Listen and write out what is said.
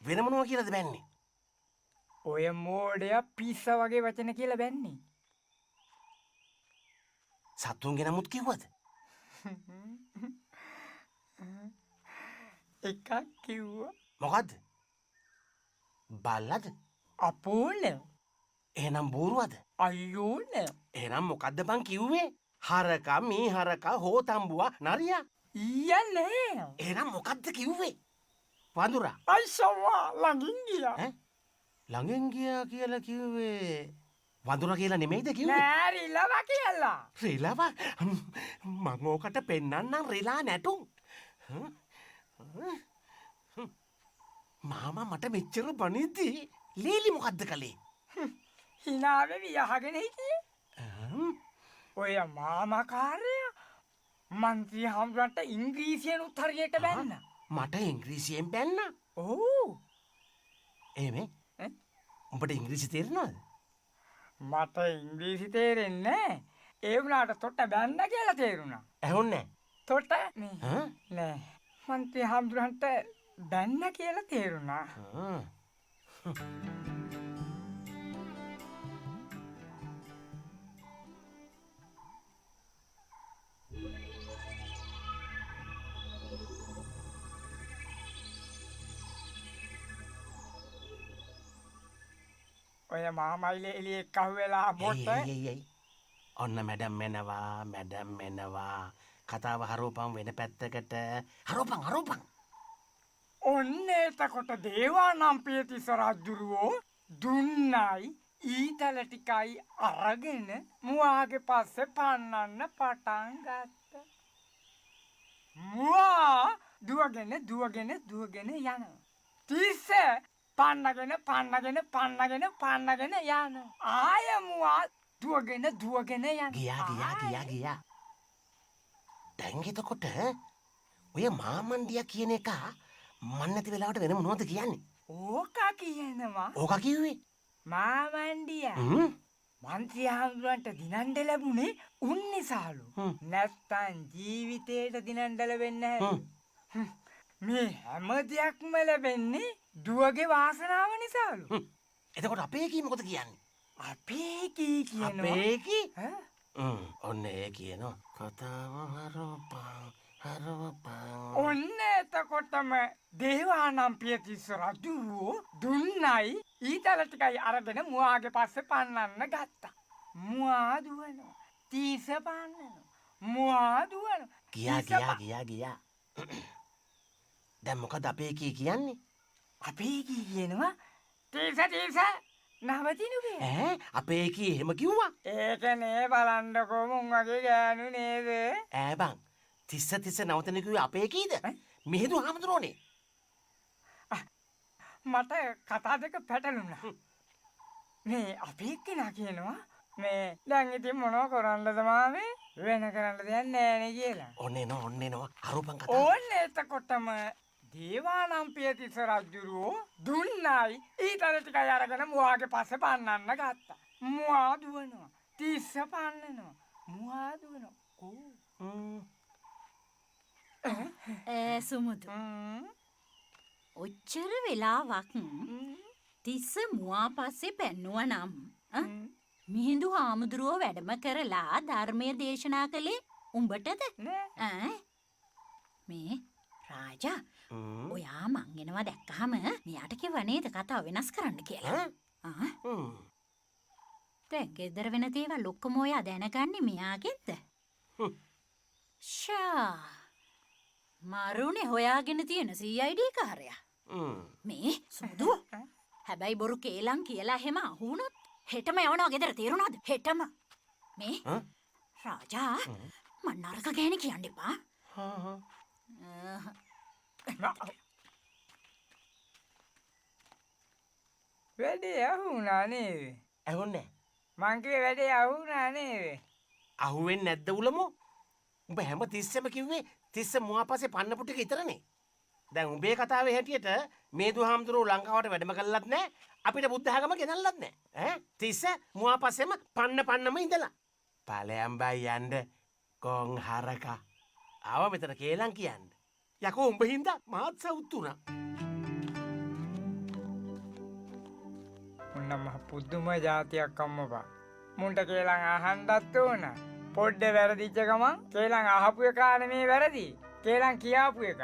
වෙන මොනවා කියලාද බැන්නේ? ඔය මෝඩයා පිස්ස වගේ වචන කියලා බැන්නේ. සතුන්ගේ නමුත් කිව්වද? එකක් කිව්වා. මොකද්ද? බල්ලද? අපෝ නෑ. එහෙනම් බූරුවද? අයියෝ නෑ. එහෙනම් මොකද්ද බං කිව්වේ? හරකා මේ හරකා හෝතම්බුවා නරියා. ඊයා නෑ. එහෙනම් මොකද්ද කිව්වේ? වඳුරා. අයිසවා ළඟින් ගියා. ඈ? ළඟෙන් ගියා කියලා කිව්වේ වඳුරා කියලා නෙමෙයිද කිව්වේ? නෑ රිලවා කියලා. රිලව මම ඕකට පෙන්නන්නම් රිලා නැටුම්. මාමා මට මෙච්චර බනිද්දි ලීලි මොකද්ද කළේ? හිනාවේ වියහගෙන හිටියේ. ඔය මාමාකාරයා මන්ත්‍රී හාමුදුරන්ට ඉංග්‍රීසියෙන්ුත් හරියට බැන්න. මට ඉංග්‍රීසියෙන් බැන්න. ඔව්. එහෙම උඹට ඉංග්‍රීසි තේරෙනවද? මට ඉංග්‍රීසි තේරෙන්නේ නෑ. ඒ වුණාට තොට බැන්න කියලා තේරුණා. ඇහුන්නේ තොට නෑ. මන්ත්‍රී හාමුදුරන්ට බැන්න කියලා තේරුණා. ඔය මාමයිලේ එළිය එක්කහුවෙලා බොට ඔන්න මැඩම් එනවා කතාව හරෝපම් වෙන පැත්තකට හරෝපම් ඔන්න එතකොට දේවානම්පියතිස්ස රජුරුවෝ දුන්නයි ඊතල ටිකයි අරගෙන මුවාගේ පස්සේ පන්නන්න පටන් ගත්තා. මුවා දුවගෙන යනවා. තිස්ස පන්නගෙන යනවා. ආය මුවා දුවගෙන යනවා. ගියා. දැන් එතකොට ඔය මාමණ්ඩියා කියන එක මන් නැති වෙලාවට වෙන මොනවද කියන්නේ? ඕකා කියනවා. ඕකා කිව්වේ? මාමණ්ඩියා. මන්ත්‍රී හාමුදුරන්ට දිනන්න ලැබුණේ උන් නිසාලු. නැත්තම් ජීවිතේට දිනන්න ලැබෙන්නේ නැහැ. මේ හැම දෙයක්ම ලැබෙන්නේ දුවගේ වාසනාව නිසාලු. එතකොට අපේ කී මොකද කියන්නේ? අපේ කී කියනවා. අපේ කී? ඔන්න ඒ කියනවා. කතාව හරවපන්. ඔන්න එතකොටම දේවානම්පියතිස්ස රජුරුවෝ දුන්නයි ඊතල ටිකයි අරගෙන මුවාගේ පස්සේ පන්නන්න ගත්තා. මුවා දුවනවා. තිස්ස පන්නනවා. මුවා දුවනවා. ගියා. දැන් මොකද අපේ කී කියන්නේ? අපේ කී කියනවා තිස්ස නවතිනු කියලා. අපේ කී එහෙම කිව්වා? ඒක නේ බලන්නකෝ මුන් වගේ ගෑනු නේද? බං තිස්ස නවතන කිව්වේ අපේ කීද? මිහිඳු හාමුදුරුවනේ. මට කතා දෙක පැටලුණා. මේ අපේ කෙනා කියනවා මේ දැන් ඉතින් මොනව කරන්නද මාමේ? වෙන කරන්න දෙයක් නෑනේ කියලා. ඔන්න එනවා. අරූපන් කතාව. ඕන්න එතකොටම දේවානම්පියතිස්ස රජුරුවෝ දුන්නයි ඊතල ටිකයි අරගෙන මුවාගේ පස්සේ පන්නන්න ගත්තා. මුවා දුවනවා. තිස්ස පන්නනවා. මුවා දුවනවා. සුමුදු ඔච්චර වෙලාවක් තිස්ස මුවා පස්සේ පැන්නුව නම් මිහිඳු හාමුදුරුවෝ වැඩම කරලා ධර්මය දේශනා කළේ උඹටද? මේ රාජා ඔයා මං එනවා දැක්කහම මෙයාට කිව්ව නේද කතාව වෙනස් කරන්න කියලා? දැන් ගෙදර වෙන දේවල් ඔක්කොම ඔයා දැනගන්නේ මෙයාගෙන්ද? මරුනේ හොයාගෙන තියෙන CID කාරයා. මේ සුදු හැබැයි බොරු කේලම් කියලා එහෙම අහුනොත් හෙටම යවනවා ගෙදර තේරුණාද? හෙටම. මේ රාජා මන් නරක ගෑණි කියන්න එපා. වැඩේ අහුණා නේද? ඇහුන්නේ? මං කිව්වේ වැඩේ අහුණා නේද? අහුවෙන්නේ නැද්ද උලමෝ? උඹ හැම තිස්සෙම කිව්වේ තිස්ස මුවාපස්සේ පන්නපු ටික විතරනේ. දැන් උඹේ කතාවේ හැටියට මේදු හාමුදුරුවෝ ලංකාවට වැඩම කළලත් නැහැ. අපිට බුද්ධ ආගම ගෙනල්ලත් නැහැ. තිස්ස මුවාපස්සෙම පන්නම ඉඳලා. ඵලයන් බයි යන්න කොන් හරකා. ආව මෙතන කේලම් කියන්න. යකෝ උඹ හින්දා මාත් සවුත් උනා. උන්න මහ පුදුම જાතියක් අම්මපා. මුන්ට කේලම් අහන්නත් ඕන. පොඩ්ඩ වැරදිච්ච ගමන් කේලම් අහපු එක නෙමේ වැරදි. කේලම් කියාපු එක.